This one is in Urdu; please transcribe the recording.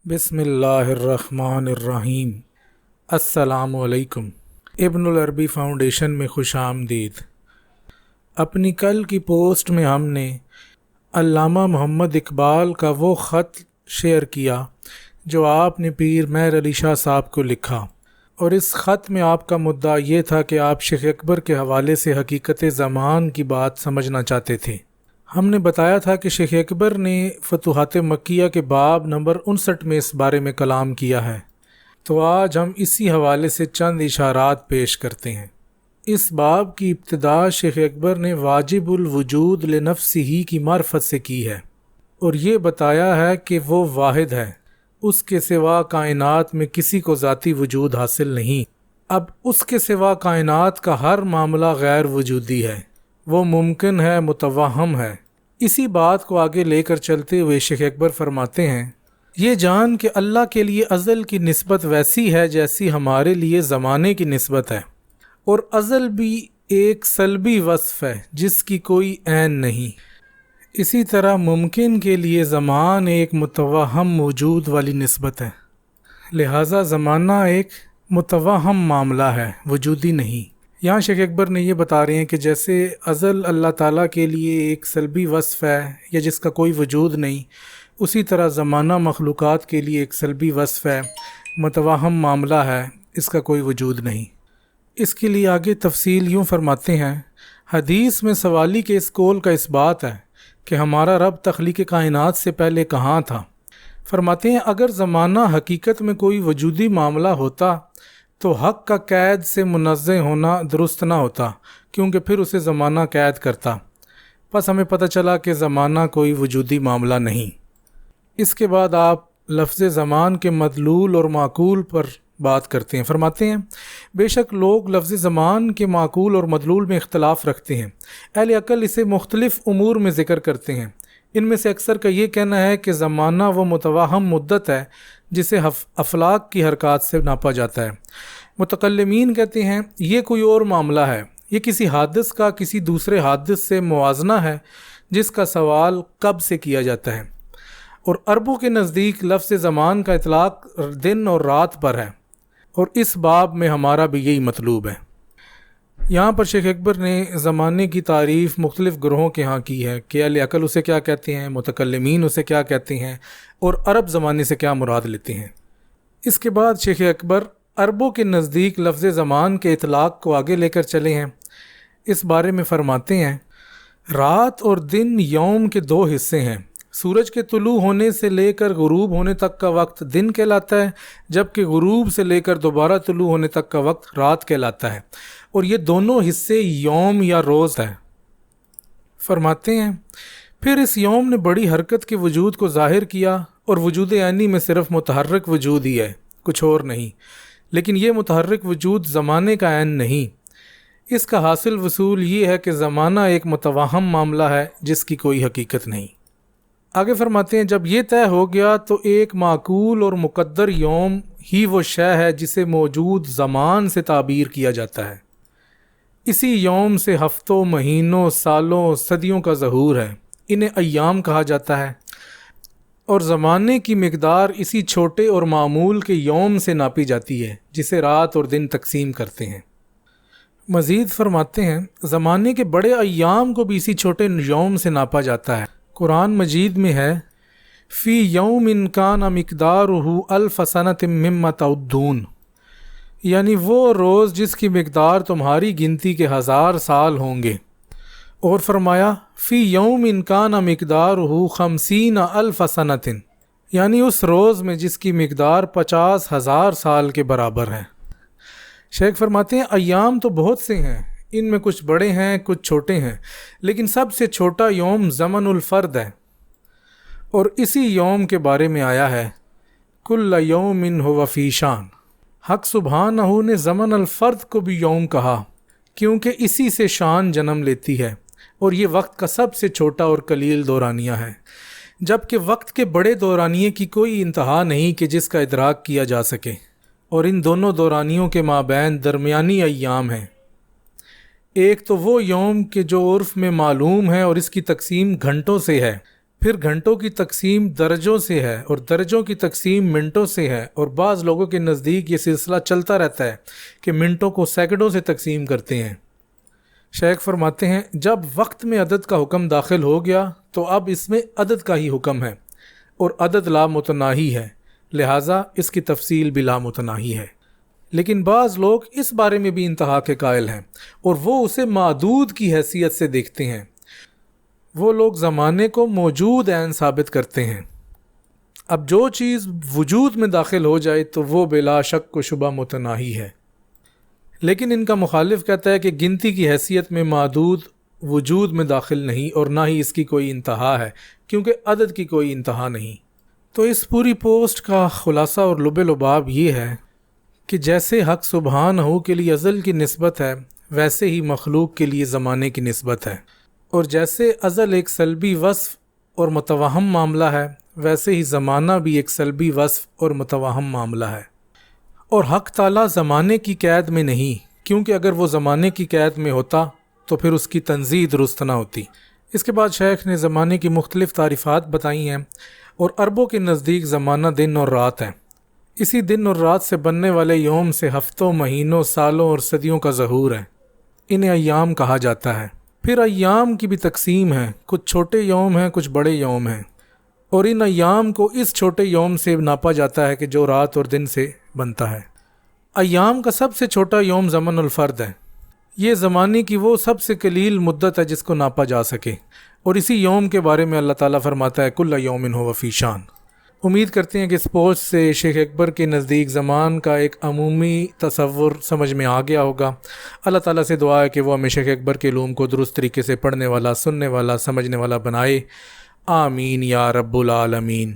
بسم اللہ الرحمن الرحیم۔ السلام علیکم۔ ابن العربی فاؤنڈیشن میں خوش آمدید۔ اپنی کل کی پوسٹ میں ہم نے علامہ محمد اقبال کا وہ خط شیئر کیا جو آپ نے پیر مہر علی شاہ صاحب کو لکھا، اور اس خط میں آپ کا مدعا یہ تھا کہ آپ شیخ اکبر کے حوالے سے حقیقت زمان کی بات سمجھنا چاہتے تھے۔ ہم نے بتایا تھا کہ شیخ اکبر نے فتوحات مکیہ کے باب نمبر 59 میں اس بارے میں کلام کیا ہے، تو آج ہم اسی حوالے سے چند اشارات پیش کرتے ہیں۔ اس باب کی ابتدا شیخ اکبر نے واجب الوجود لنفسہ کی معرفت سے کی ہے، اور یہ بتایا ہے کہ وہ واحد ہے، اس کے سوا کائنات میں کسی کو ذاتی وجود حاصل نہیں۔ اب اس کے سوا کائنات کا ہر معاملہ غیر وجودی ہے، وہ ممکن ہے، متوہم ہے۔ اسی بات کو آگے لے کر چلتے ہوئے شیخ اکبر فرماتے ہیں، یہ جان کہ اللہ کے لیے ازل کی نسبت ویسی ہے جیسی ہمارے لیے زمانے کی نسبت ہے، اور ازل بھی ایک سلبی وصف ہے جس کی کوئی عین نہیں۔ اسی طرح ممکن کے لیے زمان ایک متوہم موجود والی نسبت ہے، لہٰذا زمانہ ایک متوہم معاملہ ہے، وجودی نہیں۔ یہاں شیخ اکبر نے یہ بتا رہے ہیں کہ جیسے ازل اللہ تعالیٰ کے لیے ایک سلبی وصف ہے یا جس کا کوئی وجود نہیں، اسی طرح زمانہ مخلوقات کے لیے ایک سلبی وصف ہے، متوہم معاملہ ہے، اس کا کوئی وجود نہیں۔ اس کے لیے آگے تفصیل یوں فرماتے ہیں، حدیث میں سوالی کے اس قول کا اس بات ہے کہ ہمارا رب تخلیق کائنات سے پہلے کہاں تھا۔ فرماتے ہیں اگر زمانہ حقیقت میں کوئی وجودی معاملہ ہوتا تو حق کا قید سے منزہ ہونا درست نہ ہوتا، کیونکہ پھر اسے زمانہ قید کرتا۔ پس ہمیں پتہ چلا کہ زمانہ کوئی وجودی معاملہ نہیں۔ اس کے بعد آپ لفظ زمان کے مدلول اور معقول پر بات کرتے ہیں۔ فرماتے ہیں بے شک لوگ لفظ زمان کے معقول اور مدلول میں اختلاف رکھتے ہیں، اہل عقل اسے مختلف امور میں ذکر کرتے ہیں۔ ان میں سے اکثر کا یہ کہنا ہے کہ زمانہ وہ متوہم مدت ہے جسے افلاک کی حرکات سے ناپا جاتا ہے۔ متکلمین کہتے ہیں یہ کوئی اور معاملہ ہے، یہ کسی حادث کا کسی دوسرے حادث سے موازنہ ہے جس کا سوال کب سے کیا جاتا ہے، اور عربوں کے نزدیک لفظ زمان کا اطلاق دن اور رات پر ہے، اور اس باب میں ہمارا بھی یہی مطلوب ہے۔ یہاں پر شیخ اکبر نے زمانے کی تعریف مختلف گروہوں کے ہاں کی ہے کہ اہل عقل اسے کیا کہتے ہیں، متکلمین اسے کیا کہتے ہیں، اور عرب زمانے سے کیا مراد لیتے ہیں۔ اس کے بعد شیخ اکبر عربوں کے نزدیک لفظ زمان کے اطلاق کو آگے لے کر چلے ہیں۔ اس بارے میں فرماتے ہیں رات اور دن یوم کے دو حصے ہیں، سورج کے طلوع ہونے سے لے کر غروب ہونے تک کا وقت دن کہلاتا ہے، جبکہ غروب سے لے کر دوبارہ طلوع ہونے تک کا وقت رات کہلاتا ہے، اور یہ دونوں حصے یوم یا روز ہے۔ فرماتے ہیں پھر اس یوم نے بڑی حرکت کے وجود کو ظاہر کیا، اور وجود عینی میں صرف متحرک وجود ہی ہے، کچھ اور نہیں، لیکن یہ متحرک وجود زمانے کا عین نہیں۔ اس کا حاصل وصول یہ ہے کہ زمانہ ایک متوہم معاملہ ہے جس کی کوئی حقیقت نہیں۔ آگے فرماتے ہیں جب یہ طے ہو گیا تو ایک معقول اور مقدر یوم ہی وہ شے ہے جسے موجود زمان سے تعبیر کیا جاتا ہے۔ اسی یوم سے ہفتوں، مہینوں، سالوں، صدیوں کا ظہور ہے، انہیں ایام کہا جاتا ہے، اور زمانے کی مقدار اسی چھوٹے اور معمول کے یوم سے ناپی جاتی ہے جسے رات اور دن تقسیم کرتے ہیں۔ مزید فرماتے ہیں زمانے کے بڑے ایام کو بھی اسی چھوٹے یوم سے ناپا جاتا ہے۔ قرآن مجید میں ہے فی یوم کان مقدارہ الف سنۃ مما تعدون، یعنی وہ روز جس کی مقدار تمہاری گنتی کے 1000 سال ہوں گے، اور فرمایا فی یوم کان مقدارہ 50,000 سنۃ، یعنی اس روز میں جس کی مقدار 50,000 سال کے برابر ہے۔ شیخ فرماتے ہیں ایام تو بہت سے ہیں، ان میں کچھ بڑے ہیں کچھ چھوٹے ہیں، لیکن سب سے چھوٹا یوم زمن الفرد ہے، اور اسی یوم کے بارے میں آیا ہے کل یوم ہو فی شان۔ حق سبحانہ نے زمن الفرد کو بھی یوم کہا کیونکہ اسی سے شان جنم لیتی ہے، اور یہ وقت کا سب سے چھوٹا اور قلیل دورانیہ ہے، جبکہ وقت کے بڑے دورانیے کی کوئی انتہا نہیں کہ جس کا ادراک کیا جا سکے، اور ان دونوں دورانیوں کے مابین درمیانی ایام ہیں۔ ایک تو وہ یوم کہ جو عرف میں معلوم ہے اور اس کی تقسیم گھنٹوں سے ہے، پھر گھنٹوں کی تقسیم درجوں سے ہے اور درجوں کی تقسیم منٹوں سے ہے، اور بعض لوگوں کے نزدیک یہ سلسلہ چلتا رہتا ہے کہ منٹوں کو سیکنڈوں سے تقسیم کرتے ہیں۔ شیخ فرماتے ہیں جب وقت میں عدد کا حکم داخل ہو گیا تو اب اس میں عدد کا ہی حکم ہے، اور عدد لامتناہی ہے، لہٰذا اس کی تفصیل بھی لامتناہی ہے۔ لیکن بعض لوگ اس بارے میں بھی انتہا کے قائل ہیں، اور وہ اسے معدود کی حیثیت سے دیکھتے ہیں۔ وہ لوگ زمانے کو موجود عین ثابت کرتے ہیں۔ اب جو چیز وجود میں داخل ہو جائے تو وہ بلا شک و شبہ متناہی ہے۔ لیکن ان کا مخالف کہتا ہے کہ گنتی کی حیثیت میں معدود وجود میں داخل نہیں، اور نہ ہی اس کی کوئی انتہا ہے، کیونکہ عدد کی کوئی انتہا نہیں۔ تو اس پوری پوسٹ کا خلاصہ اور لب لباب یہ ہے کہ جیسے حق سبحانہ کے لیے ازل کی نسبت ہے، ویسے ہی مخلوق کے لیے زمانے کی نسبت ہے، اور جیسے ازل ایک سلبی وصف اور متوہم معاملہ ہے، ویسے ہی زمانہ بھی ایک سلبی وصف اور متوہم معاملہ ہے۔ اور حق تعالیٰ زمانے کی قید میں نہیں، کیونکہ اگر وہ زمانے کی قید میں ہوتا تو پھر اس کی تنزیہ درست نہ ہوتی۔ اس کے بعد شیخ نے زمانے کی مختلف تعریفات بتائی ہیں، اور عربوں کے نزدیک زمانہ دن اور رات ہے۔ اسی دن اور رات سے بننے والے یوم سے ہفتوں، مہینوں، سالوں اور صدیوں کا ظہور ہے۔ انہیں ایام کہا جاتا ہے۔ پھر ایام کی بھی تقسیم ہے، کچھ چھوٹے یوم ہیں، کچھ بڑے یوم ہیں، اور ان ایام کو اس چھوٹے یوم سے ناپا جاتا ہے کہ جو رات اور دن سے بنتا ہے۔ ایام کا سب سے چھوٹا یوم زمن الفرد ہے۔ یہ زمانے کی وہ سب سے قلیل مدت ہے جس کو ناپا جا سکے، اور اسی یوم کے بارے میں اللہ تعالیٰ فرماتا ہے کل یوم ہو فی شان۔ امید کرتے ہیں کہ اس پوسٹ سے شیخ اکبر کے نزدیک زمان کا ایک عمومی تصور سمجھ میں آ گیا ہوگا۔ اللہ تعالیٰ سے دعا ہے کہ وہ ہمیں شیخ اکبر کے علوم کو درست طریقے سے پڑھنے والا، سننے والا، سمجھنے والا بنائے۔ آمین یا رب العالمین۔